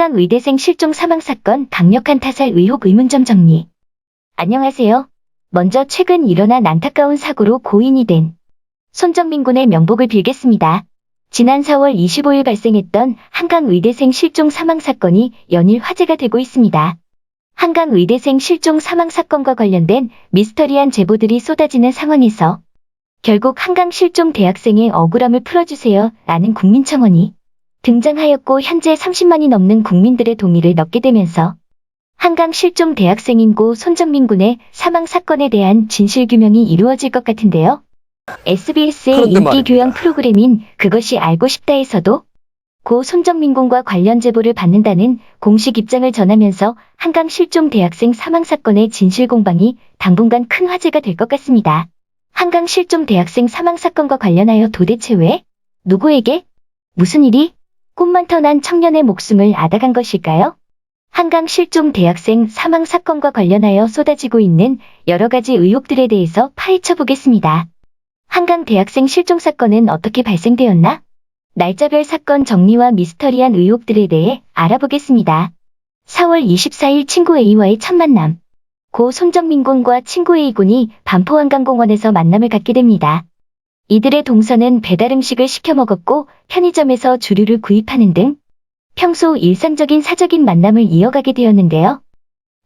한강 의대생 실종 사망 사건 강력한 타살 의혹 의문점 정리. 안녕하세요. 먼저 최근 일어난 안타까운 사고로 고인이 된 손정민 군의 명복을 빌겠습니다. 지난 4월 25일 발생했던 한강 의대생 실종 사망 사건이 연일 화제가 되고 있습니다. 한강 의대생 실종 사망 사건과 관련된 미스터리한 제보들이 쏟아지는 상황에서 결국 한강 실종 대학생의 억울함을 풀어주세요 라는 국민청원이 등장하였고, 현재 30만이 넘는 국민들의 동의를 얻게 되면서 한강 실종 대학생인 고 손정민 군의 사망 사건에 대한 진실규명이 이루어질 것 같은데요. SBS의 인기 교양 프로그램인 그것이 알고 싶다에서도 고 손정민 군과 관련 제보를 받는다는 공식 입장을 전하면서 한강 실종 대학생 사망 사건의 진실 공방이 당분간 큰 화제가 될 것 같습니다. 한강 실종 대학생 사망 사건과 관련하여 도대체 왜? 누구에게? 무슨 일이? 꿈만 터난 청년의 목숨을 앗아간 것일까요? 한강 실종 대학생 사망 사건과 관련하여 쏟아지고 있는 여러 가지 의혹들에 대해서 파헤쳐 보겠습니다. 한강 대학생 실종 사건은 어떻게 발생되었나? 날짜별 사건 정리와 미스터리한 의혹들에 대해 알아보겠습니다. 4월 24일 친구 A와의 첫 만남. 고 손정민 군과 친구 A 군이 반포한강공원에서 만남을 갖게 됩니다. 이들의 동서는 배달 음식을 시켜 먹었고 편의점에서 주류를 구입하는 등 평소 일상적인 사적인 만남을 이어가게 되었는데요.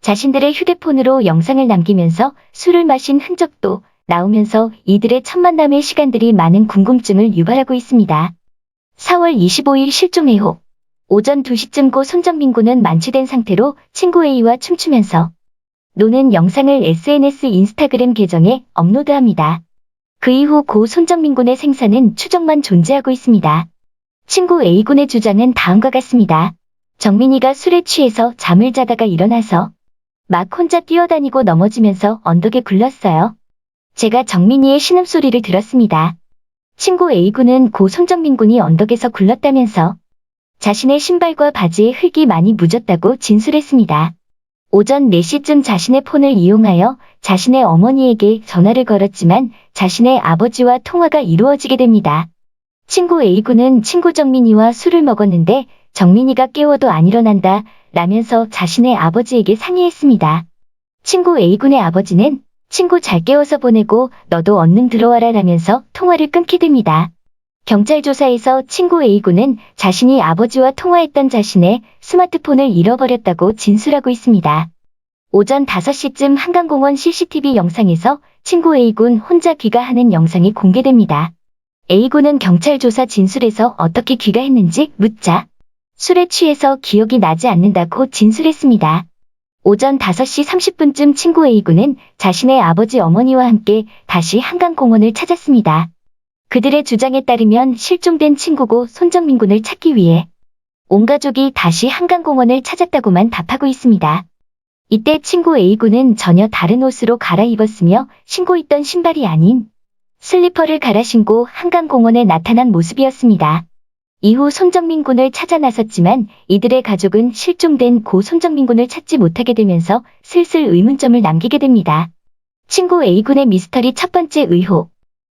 자신들의 휴대폰으로 영상을 남기면서 술을 마신 흔적도 나오면서 이들의 첫 만남의 시간들이 많은 궁금증을 유발하고 있습니다. 4월 25일 실종 의혹. 오전 2시쯤 고 손정민 군은 만취된 상태로 친구 A와 춤추면서 노는 영상을 SNS 인스타그램 계정에 업로드합니다. 그 이후 고 손정민 군의 생사는 추정만 존재하고 있습니다. 친구 A군의 주장은 다음과 같습니다. 정민이가 술에 취해서 잠을 자다가 일어나서 막 혼자 뛰어다니고 넘어지면서 언덕에 굴렀어요. 제가 정민이의 신음소리를 들었습니다. 친구 A군은 고 손정민 군이 언덕에서 굴렀다면서 자신의 신발과 바지에 흙이 많이 묻었다고 진술했습니다. 오전 4시쯤 자신의 폰을 이용하여 자신의 어머니에게 전화를 걸었지만 자신의 아버지와 통화가 이루어지게 됩니다. 친구 A군은 친구 정민이와 술을 먹었는데 정민이가 깨워도 안 일어난다 라면서 자신의 아버지에게 상의했습니다. 친구 A군의 아버지는 친구 잘 깨워서 보내고 너도 얼른 들어와라 라면서 통화를 끊게 됩니다. 경찰 조사에서 친구 A군은 자신이 아버지와 통화했던 자신의 스마트폰을 잃어버렸다고 진술하고 있습니다. 오전 5시쯤 한강공원 CCTV 영상에서 친구 A군 혼자 귀가하는 영상이 공개됩니다. A군은 경찰 조사 진술에서 어떻게 귀가했는지 묻자 술에 취해서 기억이 나지 않는다고 진술했습니다. 오전 5시 30분쯤 친구 A군은 자신의 아버지 어머니와 함께 다시 한강공원을 찾았습니다. 그들의 주장에 따르면 실종된 친구고 손정민 군을 찾기 위해 온 가족이 다시 한강공원을 찾았다고만 답하고 있습니다. 이때 친구 A군은 전혀 다른 옷으로 갈아입었으며 신고 있던 신발이 아닌 슬리퍼를 갈아 신고 한강공원에 나타난 모습이었습니다. 이후 손정민 군을 찾아 나섰지만 이들의 가족은 실종된 고 손정민 군을 찾지 못하게 되면서 슬슬 의문점을 남기게 됩니다. 친구 A군의 미스터리 첫 번째 의혹.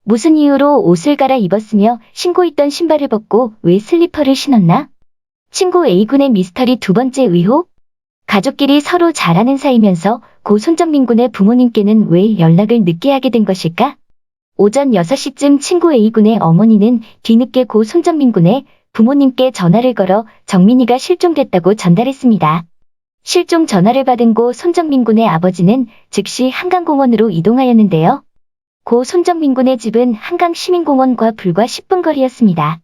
무슨 이유로 옷을 갈아입었으며 신고 있던 신발을 벗고 왜 슬리퍼를 신었나? 친구 A군의 미스터리 두 번째 의혹. 가족끼리 서로 잘 아는 사이면서 고 손정민 군의 부모님께는 왜 연락을 늦게 하게 된 것일까? 오전 6시쯤 친구 A군의 어머니는 뒤늦게 고 손정민 군의 부모님께 전화를 걸어 정민이가 실종됐다고 전달했습니다. 실종 전화를 받은 고 손정민 군의 아버지는 즉시 한강공원으로 이동하였는데요. 고 손정민 군의 집은 한강시민공원과 불과 10분 거리였습니다.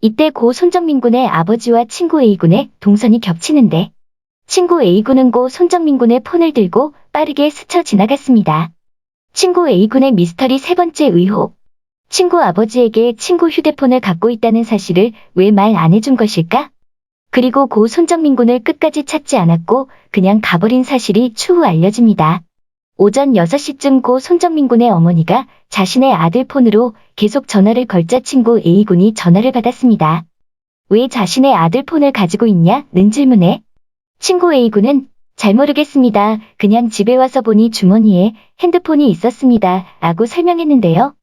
이때 고 손정민 군의 아버지와 친구 A군의 동선이 겹치는데 친구 A군은 고 손정민 군의 폰을 들고 빠르게 스쳐 지나갔습니다. 친구 A군의 미스터리 세 번째 의혹. 친구 아버지에게 친구 휴대폰을 갖고 있다는 사실을 왜 말 안 해준 것일까? 그리고 고 손정민 군을 끝까지 찾지 않았고 그냥 가버린 사실이 추후 알려집니다. 오전 6시쯤 고 손정민 군의 어머니가 자신의 아들 폰으로 계속 전화를 걸자 친구 A군이 전화를 받았습니다. 왜 자신의 아들 폰을 가지고 있냐?는 질문에 친구 A군은 잘 모르겠습니다. 그냥 집에 와서 보니 주머니에 핸드폰이 있었습니다. 라고 설명했는데요.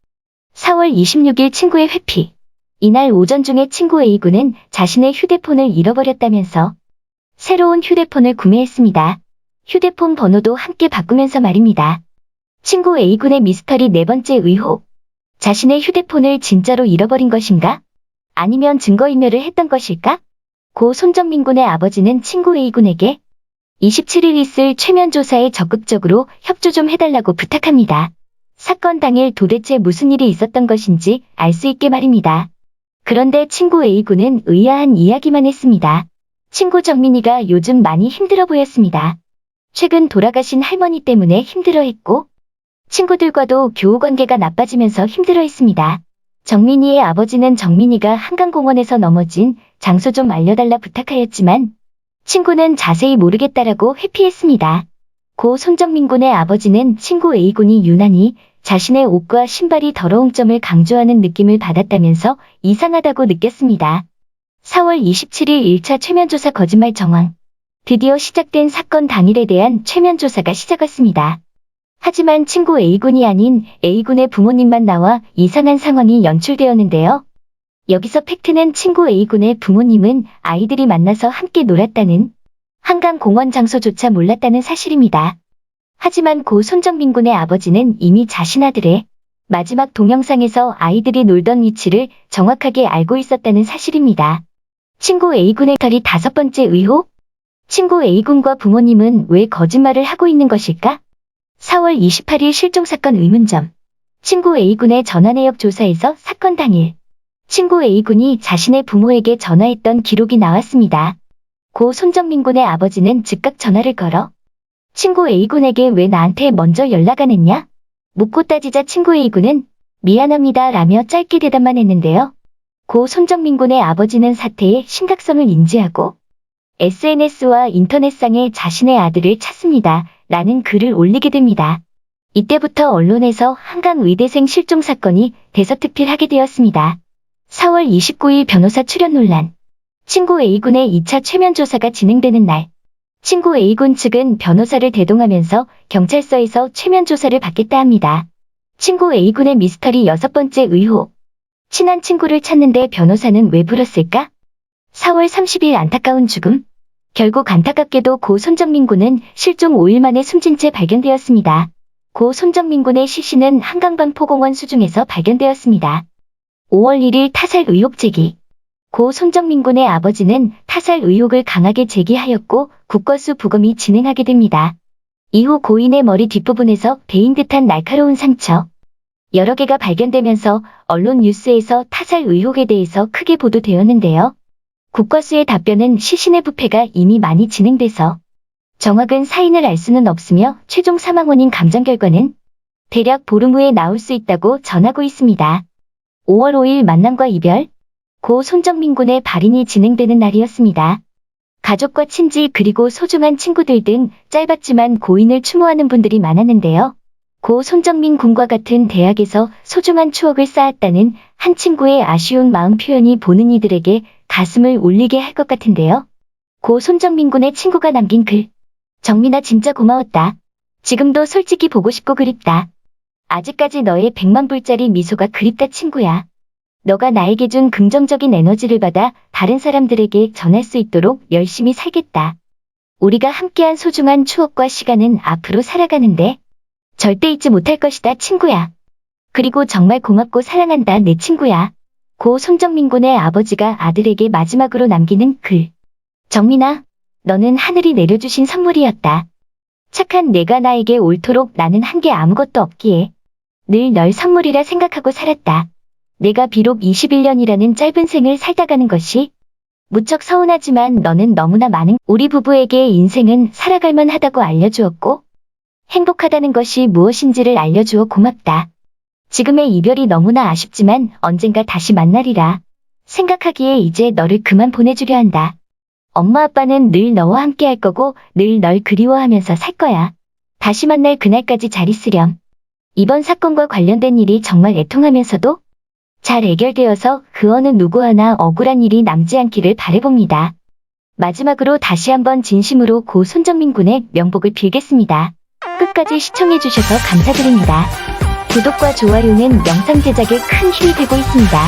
4월 26일 친구의 회피. 이날 오전 중에 친구 A군은 자신의 휴대폰을 잃어버렸다면서 새로운 휴대폰을 구매했습니다. 휴대폰 번호도 함께 바꾸면서 말입니다. 친구 A군의 미스터리 네 번째 의혹. 자신의 휴대폰을 진짜로 잃어버린 것인가? 아니면 증거인멸을 했던 것일까? 고 손정민 군의 아버지는 친구 A군에게 27일 있을 최면 조사에 적극적으로 협조 좀 해달라고 부탁합니다. 사건 당일 도대체 무슨 일이 있었던 것인지 알 수 있게 말입니다. 그런데 친구 A군은 의아한 이야기만 했습니다. 친구 정민이가 요즘 많이 힘들어 보였습니다. 최근 돌아가신 할머니 때문에 힘들어했고 친구들과도 교우 관계가 나빠지면서 힘들어했습니다. 정민이의 아버지는 정민이가 한강공원에서 넘어진 장소 좀 알려달라 부탁하였지만 친구는 자세히 모르겠다라고 회피했습니다. 고 손정민 군의 아버지는 친구 A군이 유난히 자신의 옷과 신발이 더러운 점을 강조하는 느낌을 받았다면서 이상하다고 느꼈습니다. 4월 27일 1차 최면조사 거짓말 정황. 드디어 시작된 사건 당일에 대한 최면조사가 시작했습니다. 하지만 친구 A군이 아닌 A군의 부모님만 나와 이상한 상황이 연출되었는데요. 여기서 팩트는 친구 A군의 부모님은 아이들이 만나서 함께 놀았다는 한강공원 장소조차 몰랐다는 사실입니다. 하지만 고 손정민 군의 아버지는 이미 자신 아들의 마지막 동영상에서 아이들이 놀던 위치를 정확하게 알고 있었다는 사실입니다. 친구 A군의 탈이 다섯 번째 의혹? 친구 A군과 부모님은 왜 거짓말을 하고 있는 것일까? 4월 28일 실종사건 의문점. 친구 A군의 전화 내역 조사에서 사건 당일 친구 A군이 자신의 부모에게 전화했던 기록이 나왔습니다. 고 손정민 군의 아버지는 즉각 전화를 걸어 친구 A군에게 왜 나한테 먼저 연락 안 했냐? 묻고 따지자 친구 A군은 미안합니다 라며 짧게 대답만 했는데요. 고 손정민 군의 아버지는 사태의 심각성을 인지하고 SNS와 인터넷상에 자신의 아들을 찾습니다 라는 글을 올리게 됩니다. 이때부터 언론에서 한강의대생 실종 사건이 대서특필하게 되었습니다. 4월 29일 변호사 출연 논란. 친구 A군의 2차 최면 조사가 진행되는 날, 친구 A군 측은 변호사를 대동하면서 경찰서에서 최면 조사를 받겠다 합니다. 친구 A군의 미스터리 여섯 번째 의혹. 친한 친구를 찾는데 변호사는 왜 불렀을까? 4월 30일 안타까운 죽음. 결국 안타깝게도 고 손정민 군은 실종 5일 만에 숨진 채 발견되었습니다. 고 손정민 군의 시신은 한강반 포공원 수중에서 발견되었습니다. 5월 1일 타살 의혹 제기. 고 손정민 군의 아버지는 타살 의혹을 강하게 제기하였고 국과수 부검이 진행하게 됩니다. 이후 고인의 머리 뒷부분에서 베인 듯한 날카로운 상처 여러 개가 발견되면서 언론 뉴스에서 타살 의혹에 대해서 크게 보도되었는데요. 국과수의 답변은 시신의 부패가 이미 많이 진행돼서 정확한 사인을 알 수는 없으며 최종 사망 원인 감정 결과는 대략 보름 후에 나올 수 있다고 전하고 있습니다. 5월 5일 만남과 이별. 고 손정민 군의 발인이 진행되는 날이었습니다. 가족과 친지 그리고 소중한 친구들 등 짧았지만 고인을 추모하는 분들이 많았는데요. 고 손정민 군과 같은 대학에서 소중한 추억을 쌓았다는 한 친구의 아쉬운 마음 표현이 보는 이들에게 가슴을 울리게 할 것 같은데요. 고 손정민 군의 친구가 남긴 글. 정민아 진짜 고마웠다. 지금도 솔직히 보고 싶고 그립다. 아직까지 너의 100만 불짜리 미소가 그립다 친구야. 너가 나에게 준 긍정적인 에너지를 받아 다른 사람들에게 전할 수 있도록 열심히 살겠다. 우리가 함께한 소중한 추억과 시간은 앞으로 살아가는데 절대 잊지 못할 것이다 친구야. 그리고 정말 고맙고 사랑한다 내 친구야. 고 손정민 군의 아버지가 아들에게 마지막으로 남기는 글. 정민아, 너는 하늘이 내려주신 선물이었다. 착한 내가 나에게 옳도록 나는 한 게 아무것도 없기에 늘 널 선물이라 생각하고 살았다. 내가 비록 21년이라는 짧은 생을 살다가는 것이 무척 서운하지만 너는 너무나 많은 우리 부부에게 인생은 살아갈 만하다고 알려주었고 행복하다는 것이 무엇인지를 알려주어 고맙다. 지금의 이별이 너무나 아쉽지만 언젠가 다시 만나리라 생각하기에 이제 너를 그만 보내주려 한다. 엄마 아빠는 늘 너와 함께 할 거고 늘 널 그리워하면서 살 거야. 다시 만날 그날까지 잘 있으렴. 이번 사건과 관련된 일이 정말 애통하면서도 잘 해결되어서 그 어느 누구 하나 억울한 일이 남지 않기를 바라봅니다. 마지막으로 다시 한번 진심으로 고 손정민 군의 명복을 빌겠습니다. 끝까지 시청해주셔서 감사드립니다. 구독과 좋아요는 영상 제작에 큰 힘이 되고 있습니다.